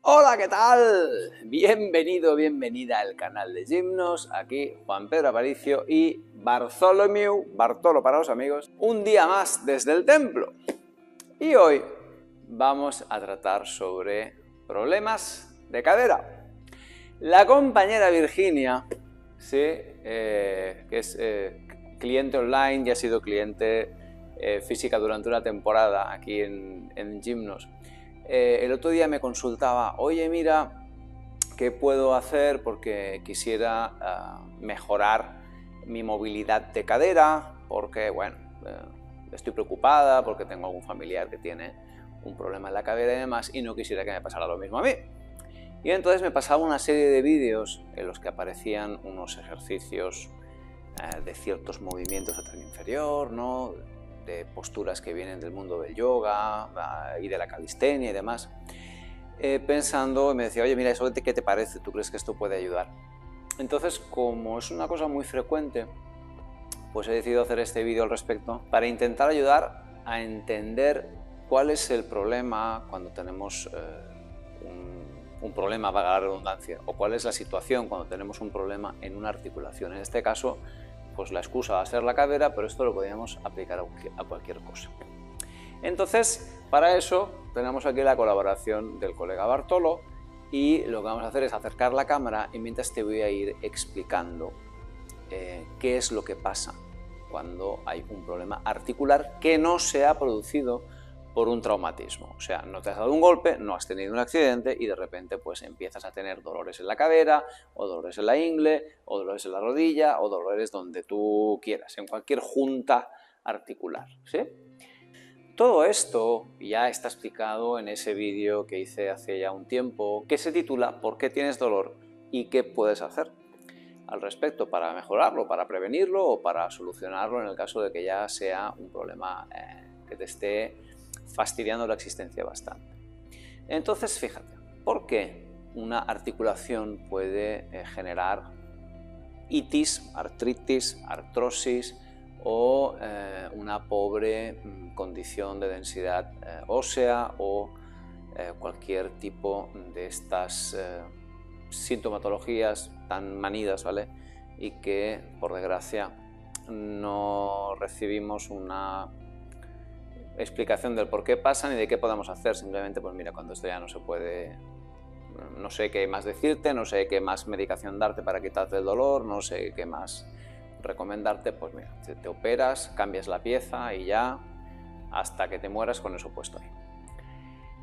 Hola, ¿qué tal? Bienvenido, bienvenida al canal de Gimnos. Aquí Juan Pedro Aparicio y Bartolo para los amigos, un día más desde el templo. Y hoy vamos a tratar sobre problemas de cadera. La compañera Virginia, ¿sí? Que es cliente online y ha sido cliente física durante una temporada aquí en Gimnos. El otro día me consultaba, oye, mira, ¿qué puedo hacer? Porque quisiera mejorar mi movilidad de cadera, porque, bueno, estoy preocupada, porque tengo algún familiar que tiene un problema en la cadera y demás, y no quisiera que me pasara lo mismo a mí. Y entonces me pasaba una serie de vídeos en los que aparecían unos ejercicios de ciertos movimientos de tren inferior, ¿no? De posturas que vienen del mundo del yoga y de la calistenia y demás, pensando, me decía, oye, mira, ¿eso qué te parece? ¿Tú crees que esto puede ayudar? Entonces, como es una cosa muy frecuente, pues he decidido hacer este vídeo al respecto para intentar ayudar a entender cuál es el problema cuando tenemos un problema, valga la redundancia, o cuál es la situación cuando tenemos un problema en una articulación. En este caso, pues la excusa va a ser la cadera, pero esto lo podríamos aplicar a cualquier cosa. Entonces, para eso tenemos aquí la colaboración del colega Bartolo y lo que vamos a hacer es acercar la cámara y mientras te voy a ir explicando qué es lo que pasa cuando hay un problema articular que no se ha producido por un traumatismo. O sea, no te has dado un golpe, no has tenido un accidente y de repente pues empiezas a tener dolores en la cadera, o dolores en la ingle, o dolores en la rodilla, o dolores donde tú quieras, en cualquier junta articular, ¿sí? Todo esto ya está explicado en ese vídeo que hice hace ya un tiempo, que se titula ¿Por qué tienes dolor y qué puedes hacer al respecto para mejorarlo, para prevenirlo o para solucionarlo en el caso de que ya sea un problema que te esté fastidiando la existencia bastante? Entonces, fíjate, ¿por qué una articulación puede generar itis, artritis, artrosis o una pobre condición de densidad ósea o cualquier tipo de estas sintomatologías tan manidas, ¿vale? Y que, por desgracia, no recibimos una explicación del por qué pasan y de qué podemos hacer. Simplemente, pues mira, cuando esto ya no se puede, no sé qué más decirte, no sé qué más medicación darte para quitarte el dolor, no sé qué más recomendarte, pues mira, te operas, cambias la pieza y ya hasta que te mueras con eso puesto ahí.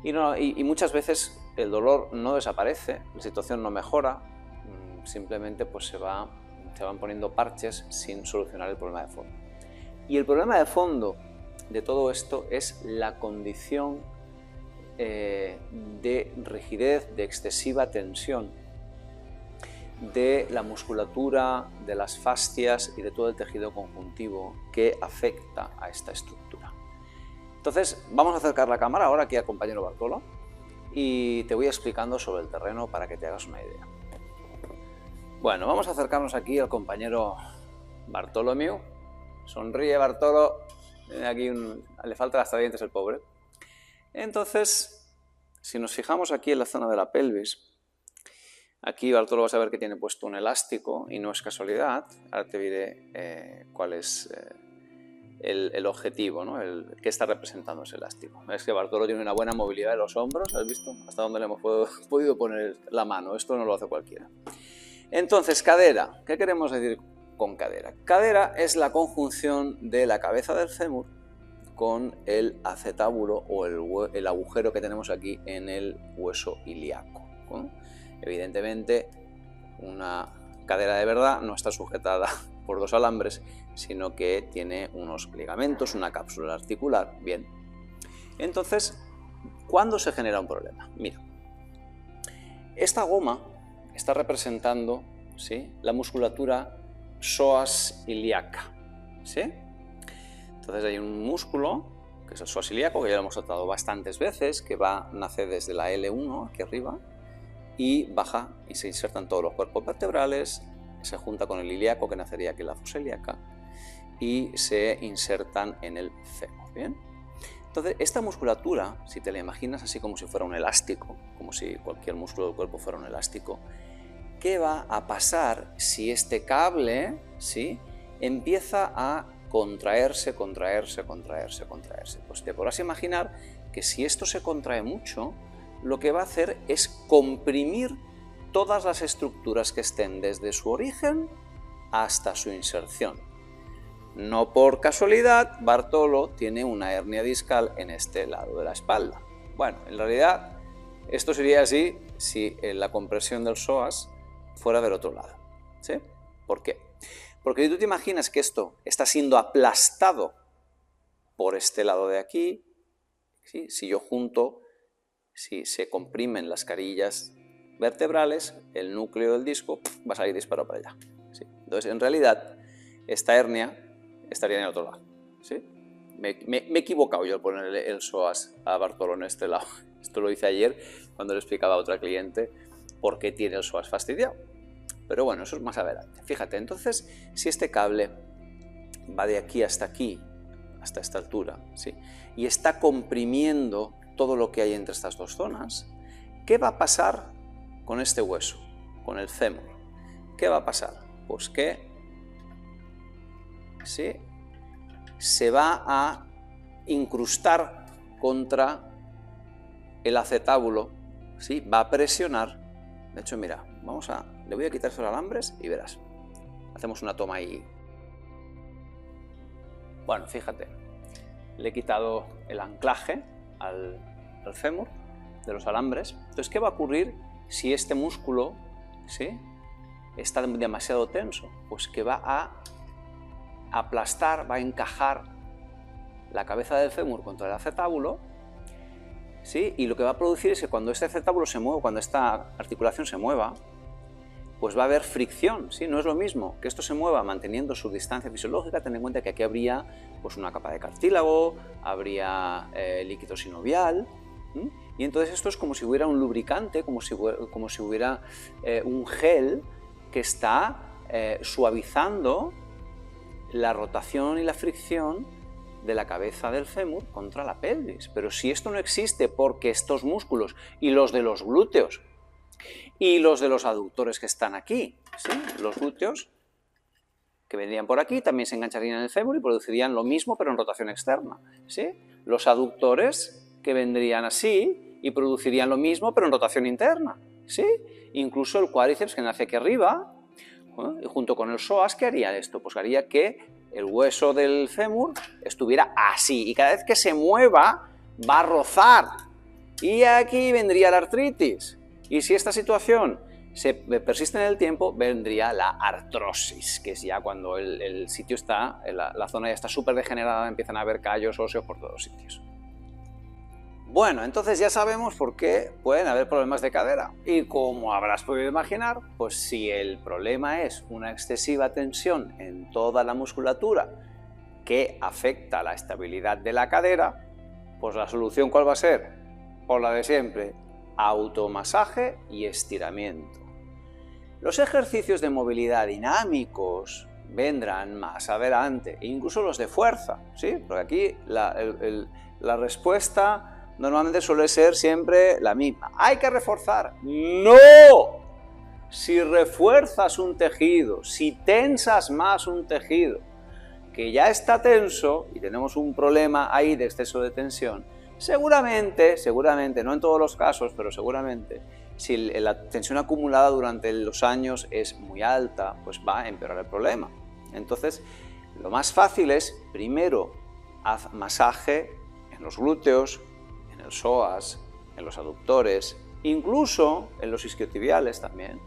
Y muchas veces el dolor no desaparece, la situación no mejora, simplemente pues se van poniendo parches sin solucionar el problema de fondo. Y el problema de fondo de todo esto es la condición de rigidez, de excesiva tensión de la musculatura, de las fascias y de todo el tejido conjuntivo que afecta a esta estructura. Entonces, vamos a acercar la cámara ahora aquí al compañero Bartolo y te voy explicando sobre el terreno para que te hagas una idea. Bueno, vamos a acercarnos aquí al compañero Bartolomeu. Sonríe, Bartolo. Aquí le faltan hasta dientes el pobre. Entonces, si nos fijamos aquí en la zona de la pelvis, aquí Bartolo vas a ver que tiene puesto un elástico y no es casualidad. Ahora te diré cuál es el objetivo, ¿no? ¿Qué está representando ese elástico? Es que Bartolo tiene una buena movilidad de los hombros, ¿has visto? Hasta dónde le hemos podido poner la mano, esto no lo hace cualquiera. Entonces, cadera, ¿qué queremos decir con cadera? Cadera es la conjunción de la cabeza del fémur con el acetábulo o el agujero que tenemos aquí en el hueso ilíaco, ¿no? Evidentemente, una cadera de verdad no está sujetada por dos alambres, sino que tiene unos ligamentos, una cápsula articular. Bien. Entonces, ¿cuándo se genera un problema? Mira, esta goma está representando, ¿sí?, la musculatura psoas ilíaca, ¿sí? Entonces hay un músculo, que es el psoas ilíaco, que ya lo hemos tratado bastantes veces, que nace desde la L1 aquí arriba y baja y se inserta en todos los cuerpos vertebrales, se junta con el ilíaco, que nacería aquí en la fosa ilíaca, y se insertan en el fémur. ¿Bien? Entonces, esta musculatura, si te la imaginas así como si fuera un elástico, como si cualquier músculo del cuerpo fuera un elástico, ¿qué va a pasar si este cable, ¿sí?, empieza a contraerse, contraerse, contraerse, contraerse? Pues te podrás imaginar que si esto se contrae mucho, lo que va a hacer es comprimir todas las estructuras que estén desde su origen hasta su inserción. No por casualidad, Bartolo tiene una hernia discal en este lado de la espalda. Bueno, en realidad esto sería así si la compresión del psoas fuera del otro lado, ¿sí? ¿Por qué? Porque si tú te imaginas que esto está siendo aplastado por este lado de aquí, ¿sí?, si yo junto, si se comprimen las carillas vertebrales, el núcleo del disco va a salir disparado para allá, ¿sí? Entonces, en realidad, esta hernia estaría en el otro lado, ¿sí? Me he equivocado yo al ponerle el psoas a Bartolo en este lado. Esto lo hice ayer cuando le explicaba a otra cliente por qué tiene el psoas fastidiado. Pero bueno, eso es más adelante. Fíjate, entonces, si este cable va de aquí, hasta esta altura, ¿sí?, y está comprimiendo todo lo que hay entre estas dos zonas, ¿qué va a pasar con este hueso, con el fémur? ¿Qué va a pasar? Pues que, ¿sí?, se va a incrustar contra el acetábulo, ¿sí?, va a presionar. De hecho, mira, le voy a quitar esos alambres y verás. Hacemos una toma ahí. Bueno, fíjate, le he quitado el anclaje al fémur de los alambres. Entonces, ¿qué va a ocurrir si este músculo, ¿sí?, está demasiado tenso? Pues que va a aplastar, va a encajar la cabeza del fémur contra el acetábulo, ¿sí?, y lo que va a producir es que cuando este acetábulo se mueva, cuando esta articulación se mueva, pues va a haber fricción, ¿sí? No es lo mismo que esto se mueva manteniendo su distancia fisiológica. Ten en cuenta que aquí habría pues una capa de cartílago, habría líquido sinovial, ¿sí?, y entonces esto es como si hubiera un lubricante, como si hubiera un gel que está suavizando la rotación y la fricción de la cabeza del fémur contra la pelvis. Pero si esto no existe porque estos músculos y los de los glúteos y los de los aductores que están aquí, ¿sí?, los glúteos que vendrían por aquí también se engancharían en el fémur y producirían lo mismo pero en rotación externa, ¿sí? Los aductores que vendrían así y producirían lo mismo pero en rotación interna, ¿sí? Incluso el cuádriceps que nace aquí arriba, y junto con el psoas, ¿qué haría esto? Pues haría que el hueso del fémur estuviera así y cada vez que se mueva va a rozar y aquí vendría la artritis. Y si esta situación se persiste en el tiempo, vendría la artrosis, que es ya cuando el sitio está, la zona ya está súper degenerada, empiezan a haber callos óseos por todos sitios. Bueno, entonces ya sabemos por qué pueden haber problemas de cadera. Y como habrás podido imaginar, pues si el problema es una excesiva tensión en toda la musculatura que afecta la estabilidad de la cadera, pues la solución ¿cuál va a ser? Pues la de siempre: automasaje y estiramiento. Los ejercicios de movilidad dinámicos vendrán más adelante, incluso los de fuerza, ¿sí? Porque aquí la respuesta normalmente suele ser siempre la misma. ¿Hay que reforzar? ¡No! Si refuerzas un tejido, si tensas más un tejido que ya está tenso y tenemos un problema ahí de exceso de tensión, seguramente, no en todos los casos, pero seguramente, si la tensión acumulada durante los años es muy alta, pues va a empeorar el problema. Entonces, lo más fácil es, primero, haz masaje en los glúteos, en el psoas, en los aductores, incluso en los isquiotibiales también,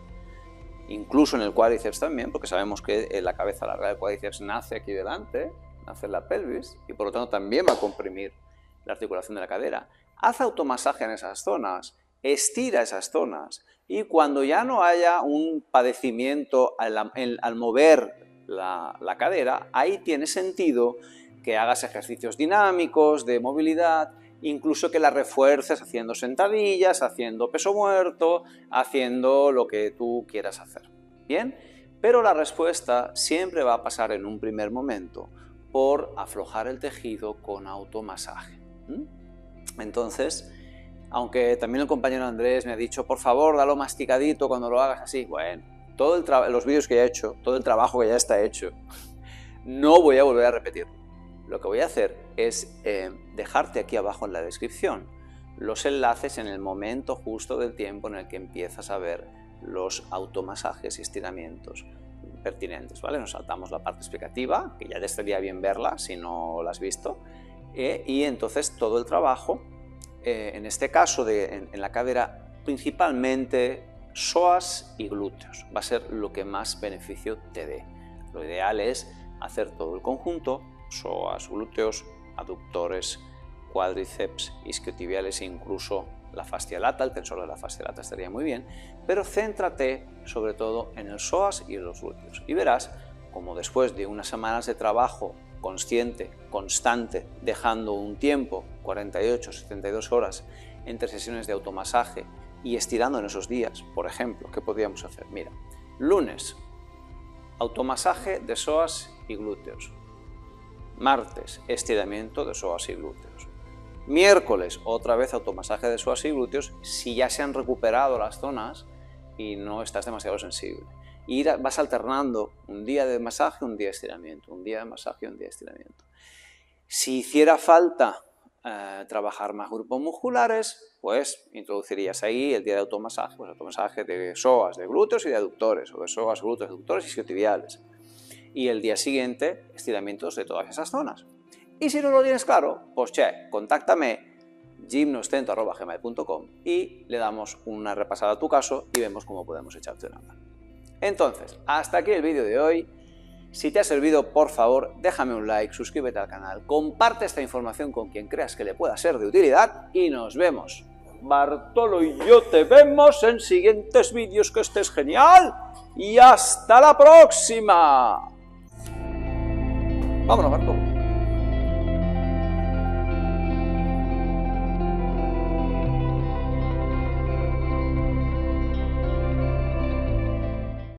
incluso en el cuádriceps también, porque sabemos que la cabeza larga del cuádriceps nace aquí delante, nace en la pelvis, y por lo tanto también va a comprimir la articulación de la cadera. Haz automasaje en esas zonas, estira esas zonas, y cuando ya no haya un padecimiento al mover la cadera, ahí tiene sentido que hagas ejercicios dinámicos de movilidad, incluso que la refuerces haciendo sentadillas, haciendo peso muerto, haciendo lo que tú quieras hacer. ¿Bien? Pero la respuesta siempre va a pasar en un primer momento por aflojar el tejido con automasaje. Entonces, aunque también el compañero Andrés me ha dicho, por favor, dalo masticadito cuando lo hagas así, bueno, los vídeos que ya he hecho, todo el trabajo que ya está hecho, no voy a volver a repetirlo. Lo que voy a hacer es dejarte aquí abajo en la descripción los enlaces en el momento justo del tiempo en el que empiezas a ver los automasajes y estiramientos pertinentes, ¿vale? Nos saltamos la parte explicativa, que ya te estaría bien verla si no la has visto, y entonces todo el trabajo, en este caso en la cadera, principalmente psoas y glúteos, va a ser lo que más beneficio te dé. Lo ideal es hacer todo el conjunto, psoas, glúteos, aductores, cuádriceps, isquiotibiales e incluso la fascia lata, el tensor de la fascia lata estaría muy bien, pero céntrate sobre todo en el psoas y en los glúteos y verás como después de unas semanas de trabajo consciente, constante, dejando un tiempo, 48, 72 horas entre sesiones de automasaje y estirando en esos días, por ejemplo, ¿qué podríamos hacer? Mira, lunes, automasaje de psoas y glúteos. Martes, estiramiento de psoas y glúteos. Miércoles, otra vez automasaje de psoas y glúteos si ya se han recuperado las zonas y no estás demasiado sensible. Y vas alternando un día de masaje, un día de estiramiento, un día de masaje, un día de estiramiento. Si hiciera falta trabajar más grupos musculares, pues introducirías ahí el día de automasaje, pues automasaje de psoas, de glúteos y de aductores, o de psoas, glúteos, aductores y isquiotibiales. Y el día siguiente, estiramientos de todas esas zonas. Y si no lo tienes claro, pues contáctame gymnoscentro@gmail.com y le damos una repasada a tu caso y vemos cómo podemos echarte una mano. Entonces, hasta aquí el vídeo de hoy. Si te ha servido, por favor, déjame un like, suscríbete al canal, comparte esta información con quien creas que le pueda ser de utilidad y nos vemos. Bartolo y yo te vemos en siguientes vídeos, que estés genial y hasta la próxima. Vámonos, Bartolo.